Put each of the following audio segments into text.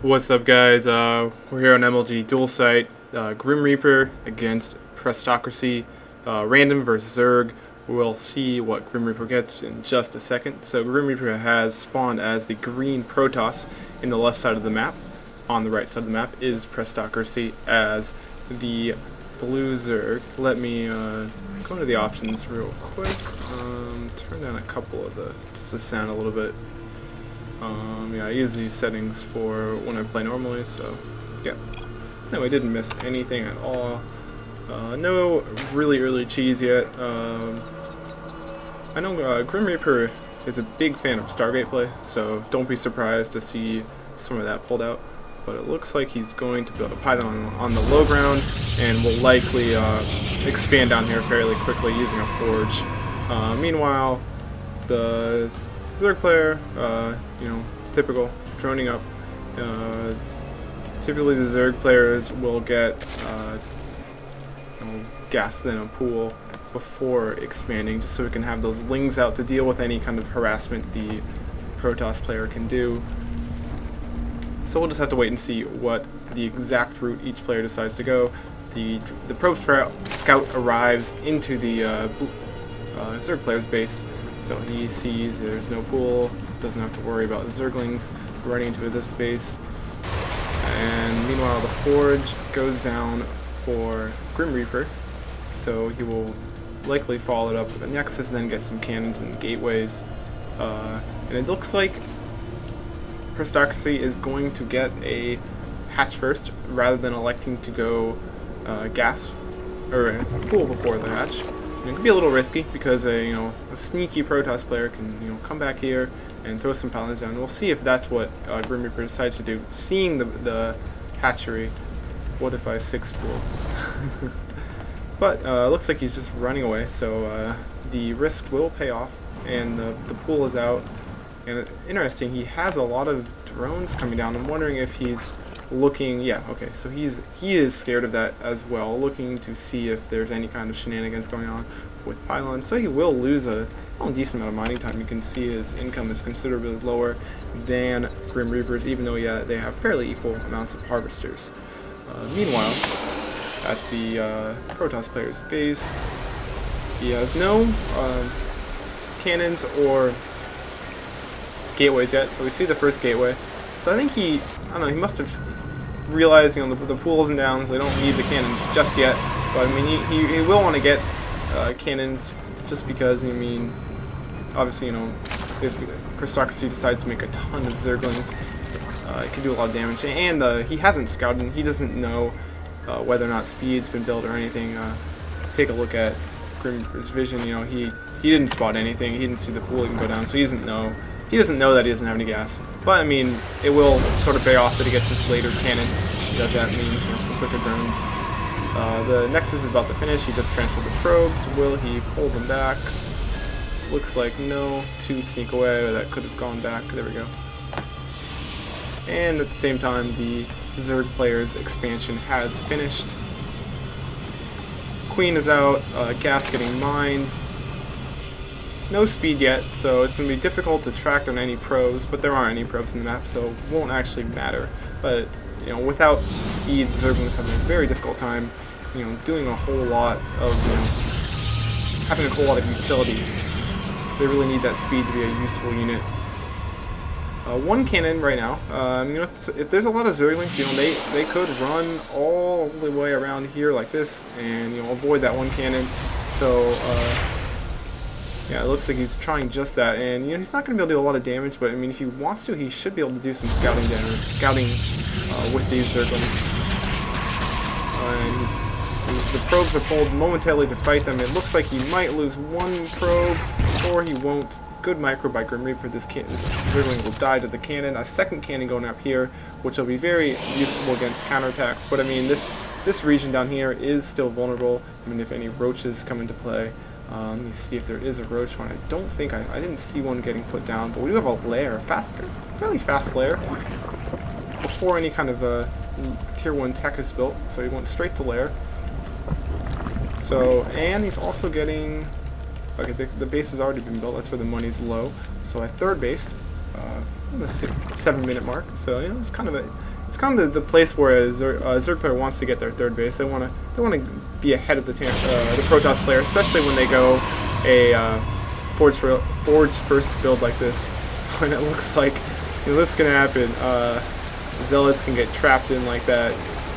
What's up, guys? We're here on MLG Dual Site. Grimreaper against Prestocracy. Random versus Zerg. We'll see what Grimreaper gets in just a second. So Grimreaper has spawned as the green Protoss in the left side of the map. On the right side of the map is Prestocracy as the blue Zerg. Let me go into the options real quick. Turn down a couple of the, just to sound a little bit. Yeah, I use these settings for when I play normally, so yeah. No, I didn't miss anything at all. No really early cheese yet. I know Grimreaper is a big fan of Stargate play, so don't be surprised to see some of that pulled out. But it looks like he's going to build a Python on the low ground, and will likely expand down here fairly quickly using a forge. Meanwhile, the Zerg player, typical, droning up. Typically the Zerg players will get gassed in a pool before expanding, just so we can have those lings out to deal with any kind of harassment the Protoss player can do. So we'll just have to wait and see what the exact route each player decides to go. The probe scout arrives into the Zerg player's base. So he sees there's no pool, doesn't have to worry about the Zerglings running into this base. And meanwhile, the Forge goes down for Grimreaper, so he will likely follow it up with a Nexus and then get some cannons and gateways. And it looks like Prestocracy is going to get a hatch first, rather than electing to go gas, or pool before the hatch. It could be a little risky because a sneaky Protoss player can come back here and throw some paladins down. We'll see if that's what Grimreaper decides to do. Seeing the hatchery, what if I 6 pool? But looks like he's just running away, so the risk will pay off, and the pool is out. And interesting, he has a lot of drones coming down. I'm wondering if he's looking, yeah, okay, so he is scared of that as well, looking to see if there's any kind of shenanigans going on with pylons. So he will lose a decent amount of mining time. You can see his income is considerably lower than Grimreaper's, even though they have fairly equal amounts of harvesters. Meanwhile, at the Protoss player's base, he has no cannons or gateways yet. So we see the first gateway. So I think he must have realized, the pool isn't down, so they don't need the cannons just yet. But I mean, he will want to get cannons, just because, obviously, if Prestocracy decides to make a ton of Zerglings, it can do a lot of damage. And he hasn't scouted, he doesn't know whether or not speed's been built or anything. Take a look at Grimreaper's vision. He didn't spot anything. He didn't see the pool even go down, so he doesn't know. He doesn't know that he doesn't have any gas. But I mean, it will sort of pay off that he gets this later cannon. Does that mean some quicker drones? The Nexus is about to finish. He just transferred the probes. Will he pull them back? Looks like no. 2 sneak away. That could have gone back. There we go. And at the same time, the Zerg player's expansion has finished. Queen is out. Gas getting mined. No speed yet, so it's going to be difficult to track on any probes, but there aren't any probes in the map, so it won't actually matter. But, without speed, Zerglings have a very difficult time, doing a whole lot of, having a whole lot of utility. They really need that speed to be a useful unit. 1 cannon right now. If there's a lot of Zerglings, they could run all the way around here like this, and, avoid that 1 cannon. So, yeah, it looks like he's trying just that, and he's not going to be able to do a lot of damage, but I mean, if he wants to, he should be able to do some scouting with these Zerglings. And the probes are pulled momentarily to fight them. It looks like he might lose 1 probe, or he won't. Good micro by Grimreaper. This Zergling will die to the cannon. A 2nd cannon going up here, which will be very useful against counterattacks. But I mean, this region down here is still vulnerable. I mean, if any roaches come into play. Let me see if there is a roach one. I don't think I didn't see one getting put down, but we do have a lair, fairly fast lair, before any kind of tier 1 tech is built. So he went straight to lair. So, and he's also getting, okay, the base has already been built. That's where the money's low. So a 3rd base, the 7-minute mark. So you know, it's kind of the place where a Zerg player wants to get their third base. They want to be ahead of the Protoss player, especially when they go a Forge first build like this. When it looks like, you know, what's going to happen. Zealots can get trapped in like that,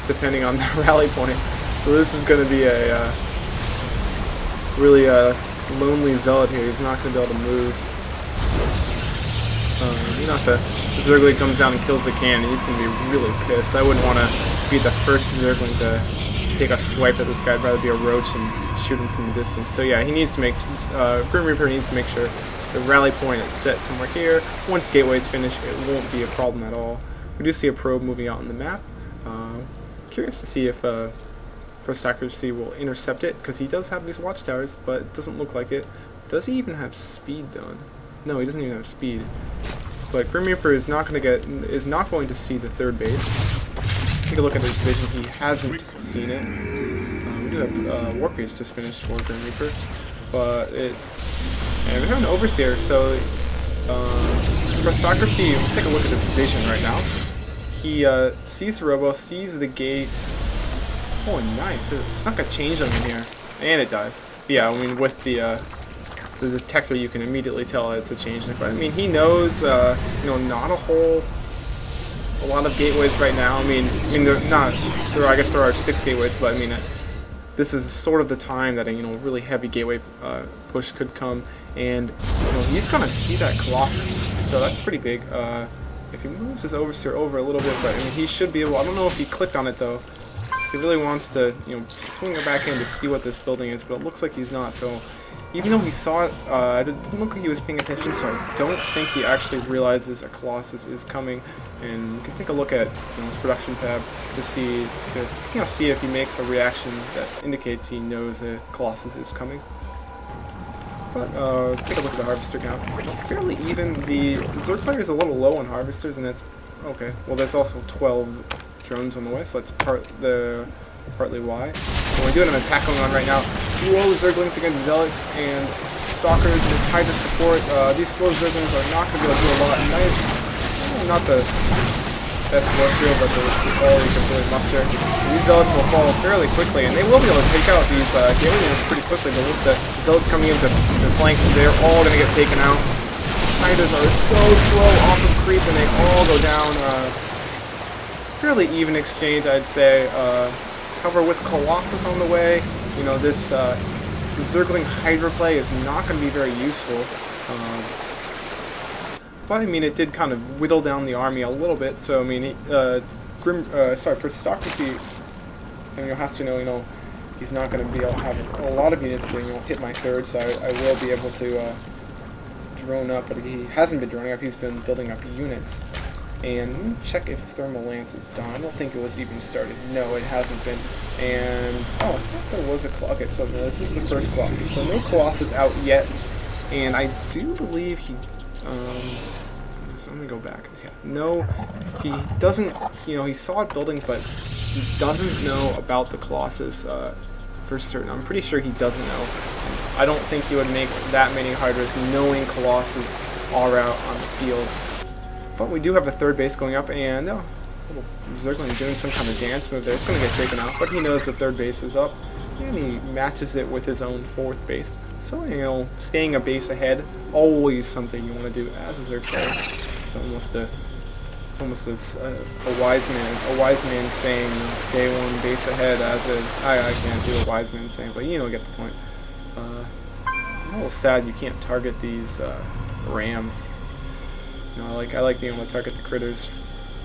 depending on their rally point. So this is going to be a really lonely Zealot here. He's not going to be able to move. You know, if the Zergling comes down and kills the cannon, he's going to be really pissed. I wouldn't want to be the first Zergling to take a swipe at this guy. I'd rather be a roach and shoot him from a distance. So yeah, he needs to make, Grimreaper needs to make sure the rally point is set somewhere here. Once Gateway's finished, it won't be a problem at all. We do see a probe moving out on the map. Curious to see if Prestocracy will intercept it, because he does have these watchtowers, but it doesn't look like it. Does he even have speed though? No, he doesn't even have speed. But Grimreaper is not going to see the third base. Take a look at his vision. He hasn't seen it. We do have War Priest just finished for Grimreaper, but and we have an Overseer. So Prestocracy. Let's take a look at his vision right now. He sees the robo, sees the gates. Oh, nice! It snuck a change on him here, and it dies. But yeah, I mean, with the detector, you can immediately tell it's a change. But I mean, he knows, you know, not a lot of gateways right now. I mean, I guess there are 6 gateways, but I mean, this is sort of the time that a, you know, really heavy gateway push could come, and you know, he's gonna see that Colossus, so that's pretty big. If he moves his Overseer over a little bit, but I mean, he should be able. I don't know if he clicked on it though. He really wants to, you know, swing it back in to see what this building is, but it looks like he's not. So even though he saw it, it didn't look like he was paying attention, so I don't think he actually realizes a Colossus is coming. And you can take a look at, you know, his production tab to see if he makes a reaction that indicates he knows a Colossus is coming. But take a look at the Harvester count. Fairly even. The Zerg player is a little low on Harvesters, and that's okay. Well, there's also 12 drones on the way, so that's partly why. And we're doing an attack going on right now. Slow Zerglings against Zealots and Stalkers with Hydra support. These slow Zerglings are not going to be able to do a lot. Nice, not the best work here, but the quality can really muster. These Zealots will fall fairly quickly, and they will be able to take out these gateway units pretty quickly, but with the Zealots coming into the flank, they're all going to get taken out. Hydras are so slow off of creep, and they all go down. Fairly even exchange, I'd say. However, with Colossus on the way, you know, this the Zergling Hydra play is not going to be very useful. But I mean, it did kind of whittle down the army a little bit. So I mean, Prestocracy, I mean, has to know, you know, he's not going to be able to have a lot of units to, you know, hit my third. So I will be able to drone up, but he hasn't been droning up. He's been building up units. And check if Thermal Lance is done. I don't think it was even started. No, it hasn't been. And oh, I thought there was a Colossus. Okay, so no, this is the first Colossus. So no Colossus out yet. And I do believe he. So let me go back. Okay. No, he doesn't. You know, he saw it building, but he doesn't know about the Colossus for certain. I'm pretty sure he doesn't know. I don't think he would make that many Hydras knowing Colossus are out on the field. But we do have a third base going up, and little Zergling doing some kind of dance move there. It's going to get taken out, but he knows the third base is up, and he matches it with his own fourth base. So, you know, staying a base ahead, always something you want to do as a Zerg player. It's almost a wise man saying, you know, stay one base ahead. I can't do a wise man saying, but you know, get the point. I'm a little sad you can't target these rams. You know, I like being able to target the critters.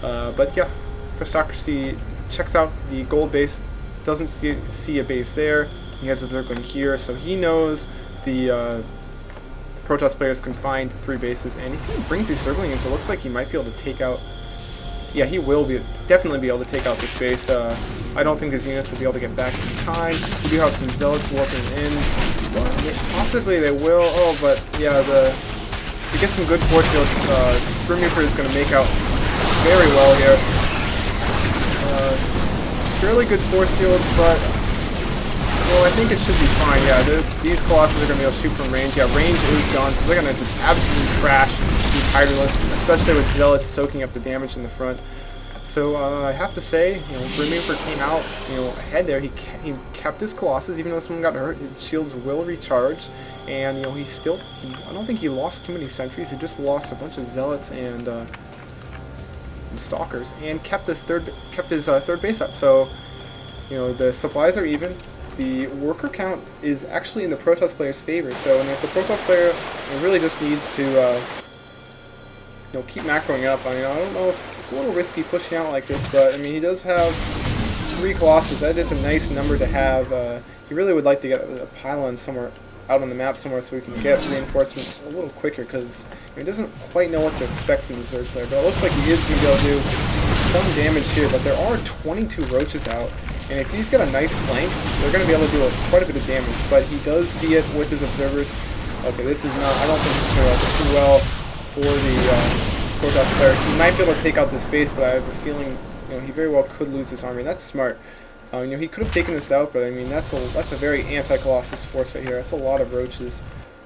But yeah, Prestocracy checks out the gold base, doesn't see a base there. He has a Zergling here, so he knows the Protoss players can find 3 bases, and if he brings these Zergling in, so it looks like he might be able to take out. Yeah, he will definitely be able to take out this base. I don't think his units will be able to get back in time. We do have some Zealots warping in. Possibly they will. Oh, but yeah, to get some good force fields, Grimreaper is going to make out very well here. Fairly good force field, but well, I think it should be fine. Yeah, these Colossus are going to be able to shoot from range. Yeah, range is gone, so they're going to just absolutely trash he's Hydraless, especially with Zealots soaking up the damage in the front. So I have to say, Grimreaper came out, ahead there. He kept his Colossus, even though someone got hurt. His shields will recharge, and I don't think he lost too many sentries. He just lost a bunch of Zealots and Stalkers, and kept his third base up. So, the supplies are even. The worker count is actually in the Protoss player's favor. So, if the Protoss player really just needs to, keep macroing up. I don't know if it's a little risky pushing out like this, but he does have 3 Colossus. That is a nice number to have. He really would like to get a pylon somewhere out on the map somewhere so we can get reinforcements a little quicker, because he doesn't quite know what to expect from the Zerg player. But it looks like he is going to be able to do some damage here. But there are 22 roaches out, and if he's got a nice flank, they're going to be able to do quite a bit of damage. But he does see it with his observers. Okay, this is not. I don't think this is going to work too well for the Protoss player. He might be able to take out this base, but I have a feeling he very well could lose this army. That's smart. He could have taken this out, but that's a very anti-Colossus force right here. That's a lot of roaches,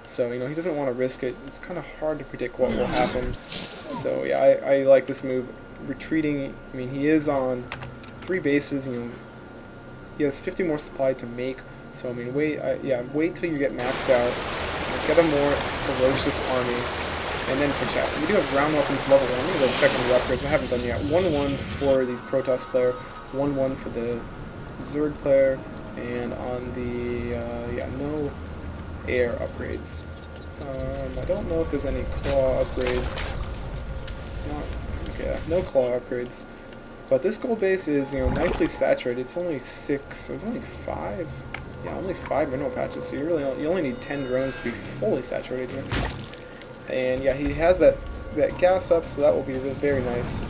so he doesn't want to risk it. It's kind of hard to predict what will happen. So yeah, I like this move. Retreating. He is on 3 bases. He has 50 more supply to make. So wait till you get maxed out. Get a more ferocious army, and then push out. We do have ground weapons level 1. I'm gonna go check on the upgrades. I haven't done yet. 1-1 for the Protoss player. 1-1 for the Zerg player, and on the no air upgrades. I don't know if there's any claw upgrades. It's not okay. No claw upgrades, but this gold base is nicely saturated. It's only 6. So it's only 5. Yeah, only 5 mineral patches. So you only need 10 drones to be fully saturated here. And yeah, he has that gas up, so that will be very nice.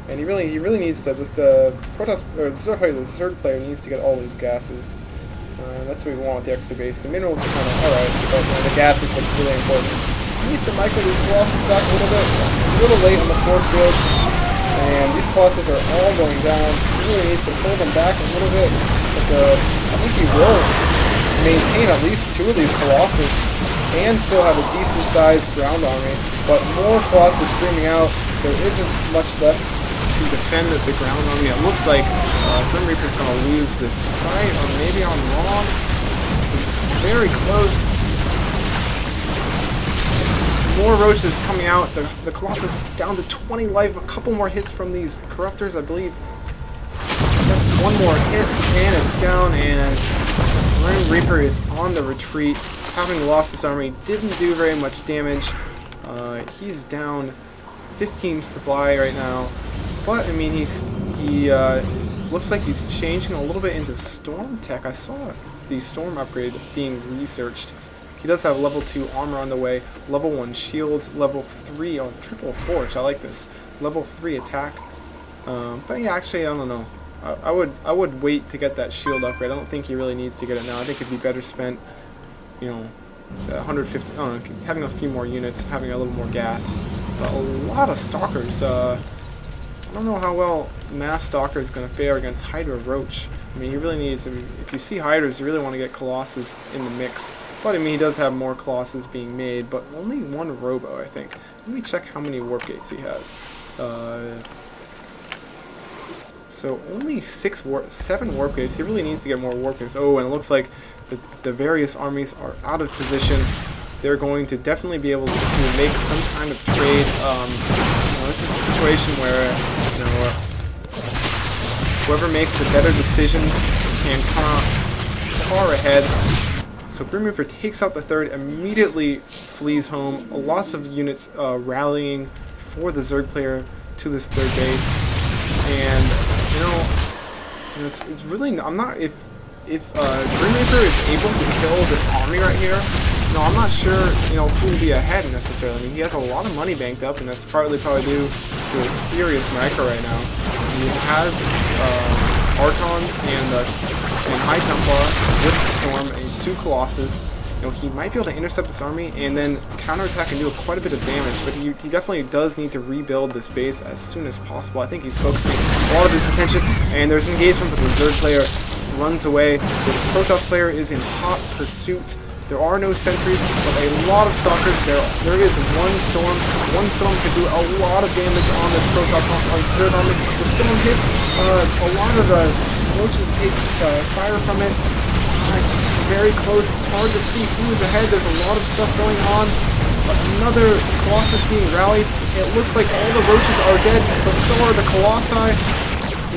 And he really needs to. The Protoss or the Zerg player needs to get all these gases. That's what we want with the extra base. The minerals are kind of alright, but the gases look really important. He needs to micro these Colossus back a little bit. It's a little late on the force field, and these Colossus are all going down. He really needs to pull them back a little bit. But I think he will maintain at least 2 of these Colossus and still have a decent sized ground army. But more Colossus streaming out. There isn't much left to defend the ground army. It looks like Grimreaper's going to lose this fight, or maybe I'm wrong. It's very close. More roaches coming out. The Colossus down to 20 life. A couple more hits from these Corruptors, I believe. Just 1 more hit, and it's down, and Grimreaper is on the retreat. Having lost this army, didn't do very much damage. He's down 15 supply right now. But he looks like he's changing a little bit into Storm Tech. I saw the Storm upgrade being researched. He does have level 2 armor on the way, level 1 shields, level 3 on triple forge. I like this. Level 3 attack. But yeah, actually I don't know. I would wait to get that shield upgrade. I don't think he really needs to get it now. I think it'd be better spent, 150. I don't know, having a few more units, having a little more gas. But a lot of Stalkers. I don't know how well Mass Stalker is going to fare against Hydra Roach. He really needs, if you see Hydras, you really want to get Colossus in the mix. But he does have more Colossus being made, but only 1 Robo, I think. Let me check how many Warp Gates he has. So only 7 Warp Gates. He really needs to get more Warp Gates. Oh, and it looks like the various armies are out of position. They're going to definitely be able to make some kind of trade. This is a situation where whoever makes the better decisions can come out far ahead. So Grimreaper takes out the 3rd, immediately flees home. Lots of units rallying for the Zerg player to this 3rd base, and it's really. I'm not if Grimreaper is able to kill this army right here. I'm not sure, who will be ahead necessarily. He has a lot of money banked up, and that's probably due to his furious micro right now. He has Archons and High Templar with Storm and 2 Colossus. He might be able to intercept this army and then counterattack and do quite a bit of damage, but he definitely does need to rebuild this base as soon as possible. I think he's focusing a lot of his attention, and there's engagement, but the Zerg player runs away. The Protoss player is in hot pursuit There are no sentries, but a lot of stalkers. There is one storm. One storm can do a lot of damage on this Protoss on third army. The storm hits. A lot of the roaches take fire from it. It's very close. It's hard to see who's ahead. There's a lot of stuff going on. Another Colossus being rallied. It looks like all the roaches are dead, but so are the Colossi.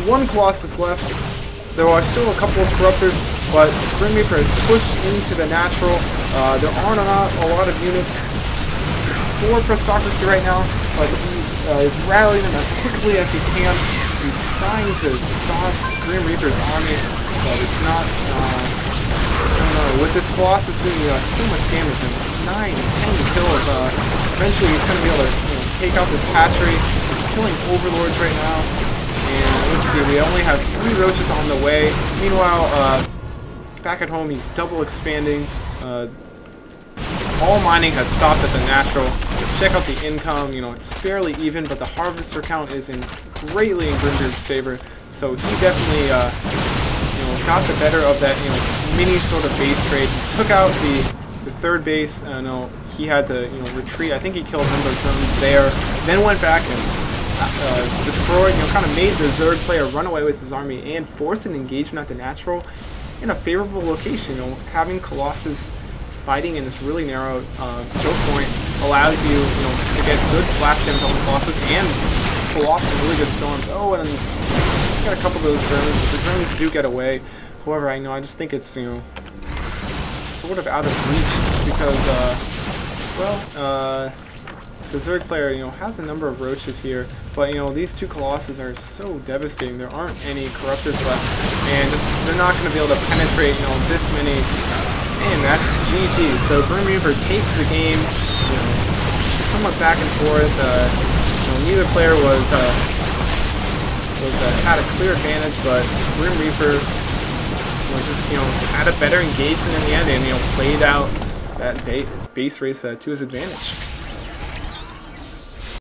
One Colossus left. There are still a couple of Corruptors, but Grimreaper is pushed into the natural. There aren't a lot of units for Prestocracy right now, but he is rallying them as quickly as he can. He's trying to stop Grimreaper's army, but it's not... I don't know, with this Colossus doing so much damage, and 9, 10 kills, eventually he's going to be able to take out this hatchery. He's killing overlords right now, and let's see, we only have 3 roaches on the way. Meanwhile, back at home he's double expanding. All mining has stopped at the natural. Check out the income, it's fairly even, but the harvester count is greatly in Grimreaper's favor, so he definitely got the better of that mini sort of base trade. He took out the third base. He had to retreat. I think he killed a number of drones there. Then went back and destroyed. Kind of made the Zerg player run away with his army and forced an engagement at the natural in a favorable location. Having Colossus fighting in this really narrow choke point allows you to get good splash damage on the Colossus and pull off some really good storms. Oh, and got a couple of those drones. The drones do get away. However, I just think it's sort of out of reach, just because the Zerg player has a number of roaches here, but these 2 Colossus are so devastating. There aren't any Corruptors left, and they're not going to be able to penetrate this many. And that's GG. So Grimreaper takes the game, somewhat back and forth. Neither player had a clear advantage, but Grimreaper just had a better engagement in the end, and played out that base race to his advantage.